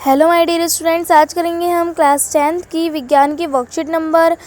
Hello my dear students, आज करेंगे हम क्लास 10th की विज्ञान की वर्कशीट नंबर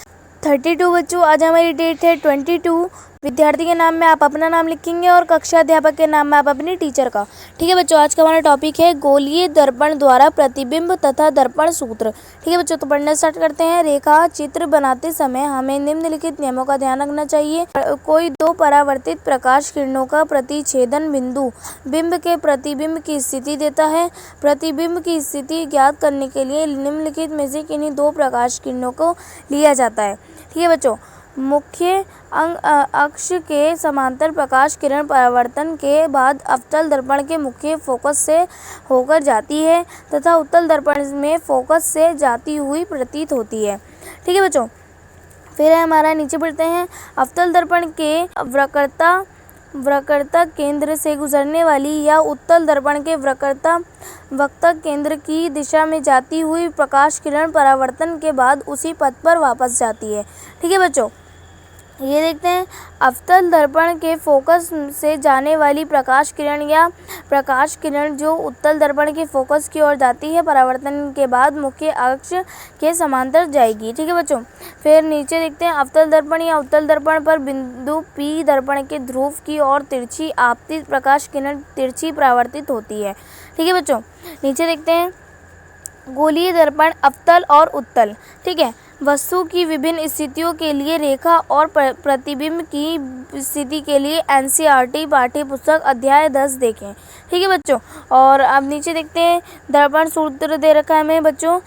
32 बच्चों। आज हमारी डेट है 22। विद्यार्थी के नाम में आप अपना नाम लिखेंगे और कक्षा अध्यापक के नाम में आप अपने टीचर का। ठीक है बच्चों, आज का हमारा टॉपिक है गोलीय दर्पण द्वारा प्रतिबिंब तथा दर्पण सूत्र। ठीक है बच्चों, तो पढ़ना स्टार्ट करते हैं। रेखा चित्र बनाते समय हमें निम्नलिखित नियमों का ध्यान रखना चाहिए। कोई दो परावर्तित प्रकाश किरणों का प्रतिच्छेदन बिंदु बिंब के प्रतिबिंब की स्थिति देता है। प्रतिबिंब की स्थिति ज्ञात करने के लिए निम्नलिखित में से किन्हीं दो प्रकाश किरणों को लिया जाता है। ठीक है बच्चों, मुख्य अक्ष के समांतर प्रकाश किरण परावर्तन के बाद अवतल दर्पण के मुख्य फोकस से होकर जाती है तथा उत्तल दर्पण में फोकस से जाती हुई प्रतीत होती है। ठीक है बच्चों, फिर है हमारा, नीचे बढ़ते हैं। अवतल दर्पण के वक्रता केंद्र से गुजरने वाली या उत्तल दर्पण के वक्रता केंद्र की दिशा में जाती हुई प्रकाश किरण परावर्तन के बाद उसी पथ पर वापस जाती है। ठीक है बच्चों, ये देखते हैं। अवतल दर्पण के फोकस से जाने वाली प्रकाश किरण या प्रकाश किरण जो उत्तल दर्पण के फोकस की ओर जाती है, परावर्तन के बाद मुख्य अक्ष के समांतर जाएगी। ठीक है बच्चों, फिर नीचे देखते हैं। अवतल दर्पण या उत्तल दर्पण पर बिंदु P दर्पण के ध्रुव की ओर तिरछी आपतित प्रकाश किरण तिरछी परावर्तित होती है। ठीक है बच्चों, नीचे देखते हैं। गोलीय दर्पण अवतल और उत्तल। ठीक है, वस्तु की विभिन्न स्थितियों के लिए रेखा और प्रतिबिंब की स्थिति के लिए NCERT पाठ्य पुस्तक अध्याय 10 देखें। ठीक है बच्चों, और अब नीचे देखते हैं। दर्पण सूत्र दे रखा है हमें बच्चों,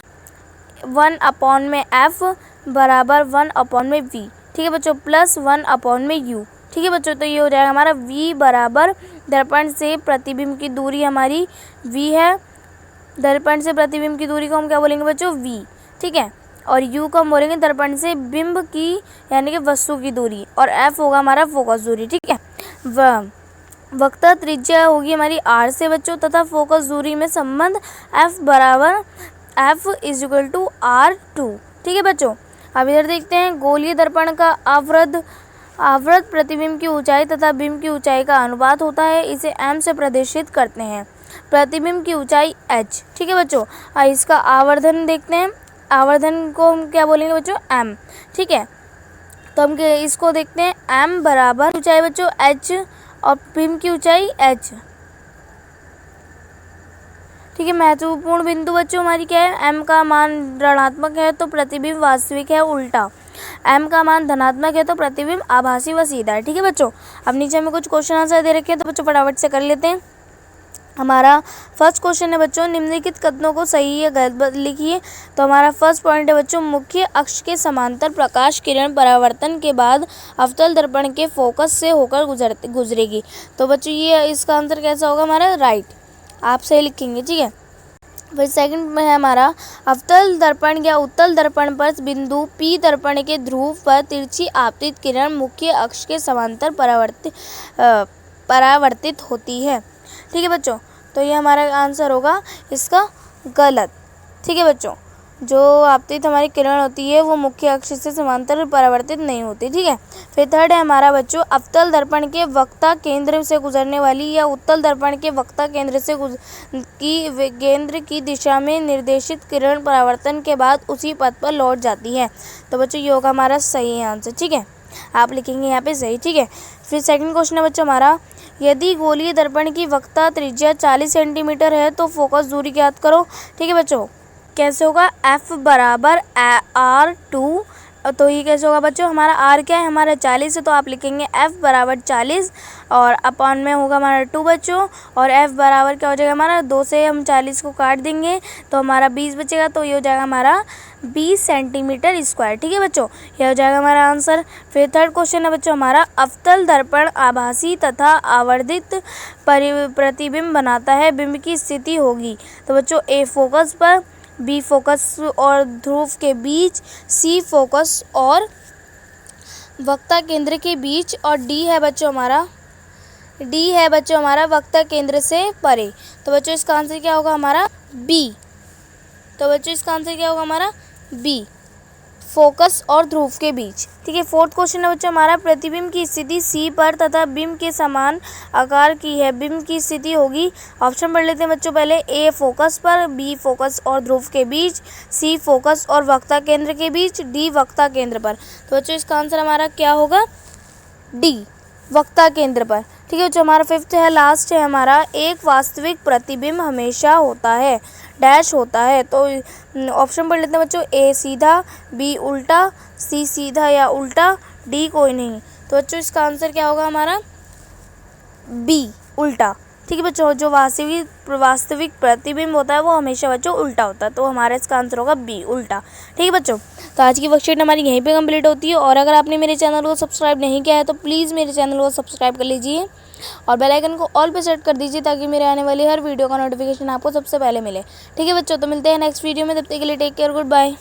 1/F बराबर 1/V। ठीक है बच्चों, प्लस 1/U। ठीक है बच्चों, तो ये हो जाएगा हमारा V बराबर दर्पण से प्रतिबिंब की दूरी हमारी V है। दर्पण से प्रतिबिंब की दूरी को हम क्या बोलेंगे बच्चों? V। ठीक है, और U को हम बोलेंगे दर्पण से बिंब की यानी कि वस्तु की दूरी, और F होगा हमारा फोकस दूरी। ठीक है, वक्रता त्रिज्या होगी हमारी R से बच्चों, तथा फोकस दूरी में संबंध F बराबर F = R2। ठीक है बच्चों, अब इधर देखते हैं। गोलीय दर्पण का आवृत प्रतिबिंब की ऊंचाई तथा बिंब की ऊंचाई का अनुपात होता है। इसे m से प्रदर्शित करते हैं। प्रतिबिंब की ऊंचाई h। ठीक है बच्चों, इसका आवर्धन देखते हैं। आवर्धन को हम क्या बोलेंगे बच्चों? m। ठीक है, तो हम इसको देखते हैं। m बराबर ऊंचाई बच्चों h और बिंब की ऊंचाई h। ठीक है, महत्वपूर्ण बिंदु बच्चों हमारी क्या है? m का मान ऋणात्मक है तो प्रतिबिंब वास्तविक है उल्टा, m का मान धनात्मक है तो प्रतिबिंब आभासी व सीधा है। ठीक है बच्चों, अब नीचे हमें कुछ क्वेश्चन आंसर दे रखे हैं, तो बच्चों फटाफट से कर लेते हैं। हमारा फर्स्ट क्वेश्चन है बच्चों, निम्नलिखित कथनों को सही या गलत लिखिए। तो हमारा फर्स्ट पॉइंट है बच्चों, मुख्य अक्ष के समांतर प्रकाश किरण परावर्तन के बाद अवतल दर्पण के फोकस से होकर गुजरेगी। तो बच्चों ये इसका आंसर कैसा होगा हमारा? राइट, आप सही लिखेंगे। ठीक है, फिर सेकंड में है हमारा, अवतल दर्पण या उत्तल दर्पण पर बिंदु P दर्पण के ध्रुव पर तिरछी आपतित किरण मुख्य अक्ष के समांतर परावर्तित होती है। ठीक है बच्चों, तो ये हमारा आंसर होगा इसका गलत। ठीक है बच्चों, जो आपतित हमारी किरण होती है वो मुख्य अक्ष से समांतर परावर्तित नहीं होती। ठीक है, फिर थर्ड है हमारा बच्चों, अवतल दर्पण के वक्रता केंद्र से गुजरने वाली या उत्तल दर्पण के वक्रता केंद्र से केंद्र की दिशा में निर्देशित किरण परावर्तन के बाद उसी पथ पर लौट जाती है। तो बच्चों ये होगा हमारा सही आंसर। ठीक है, आप लिखेंगे यहाँ पे सही। ठीक है, फिर सेकंड क्वेश्चन है बच्चों हमारा, यदि गोलीय दर्पण की वक्रता त्रिज्या 40 सेंटीमीटर है तो फोकस दूरी ज्ञात करो। ठीक है बच्चों, कैसे होगा? F बराबर R2। तो ये कैसे होगा बच्चों? हमारा R क्या है? हमारा 40 है, तो आप लिखेंगे F बराबर 40 और अपॉन में होगा हमारा 2 बच्चों, और F बराबर क्या हो जाएगा हमारा? 2 से हम 40 को काट देंगे तो हमारा 20 बचेगा, तो ये हो जाएगा हमारा 20 सेंटीमीटर स्क्वायर। ठीक है बच्चों, यह हो जाएगा हमारा आंसर। फिर थर्ड क्वेश्चन है बच्चों हमारा, अवतल दर्पण आभासी तथा आवर्धित प्रतिबिंब बनाता है, बिंब की स्थिति होगी। तो बच्चों A फोकस पर, B फोकस और ध्रुव के बीच, C फोकस और वक्रता केंद्र के बीच, और D है बच्चों हमारा वक्रता केंद्र से परे। तो बच्चों इसका आंसर क्या होगा हमारा? B। तो बच्चों इसका आंसर क्या होगा हमारा? B, फोकस और ध्रुव के बीच। ठीक है। फोर्थ क्वेश्चन है बच्चों हमारा, प्रतिबिंब की स्थिति सी पर तथा बिंब के समान आकार की है। बिंब की स्थिति होगी, ऑप्शन पढ़ लेते हैं बच्चों पहले, ए फोकस पर, बी फोकस और ध्रुव के बीच, सी फोकस और वक्ता केंद्र के बीच, डी वक्ता केंद्र पर। तो बच्चों इसका आंसर हमारा क्या होगा, डी वक्ता केंद्र पर। ठीक है बच्चों, हमारा फिफ्थ है, लास्ट है हमारा, एक वास्तविक प्रतिबिंब हमेशा होता है डैश होता है। तो ऑप्शन पढ़ लेते हैं बच्चों, ए सीधा, बी उल्टा, सी सीधा या उल्टा, डी कोई नहीं। तो बच्चों इसका आंसर क्या होगा हमारा, बी उल्टा। ठीक है बच्चों, जो वास्तविक प्रतिबिंब होता है वो हमेशा बच्चों उल्टा होता है। तो हमारा इसका आंसर होगा बी उल्टा। ठीक है बच्चों, तो आज की वर्कशीट हमारी यहीं पे कंप्लीट होती है। और अगर आपने मेरे चैनल को सब्सक्राइब नहीं किया है तो प्लीज़ मेरे चैनल को सब्सक्राइब कर लीजिए और बेल आइकन को ऑल पे सेट कर दीजिए ताकि मेरे आने वाली हर वीडियो का नोटिफिकेशन आपको सबसे पहले मिले। ठीक है बच्चों, तो मिलते हैं नेक्स्ट वीडियो में, तब तक के लिए टेक केयर, गुड बाय।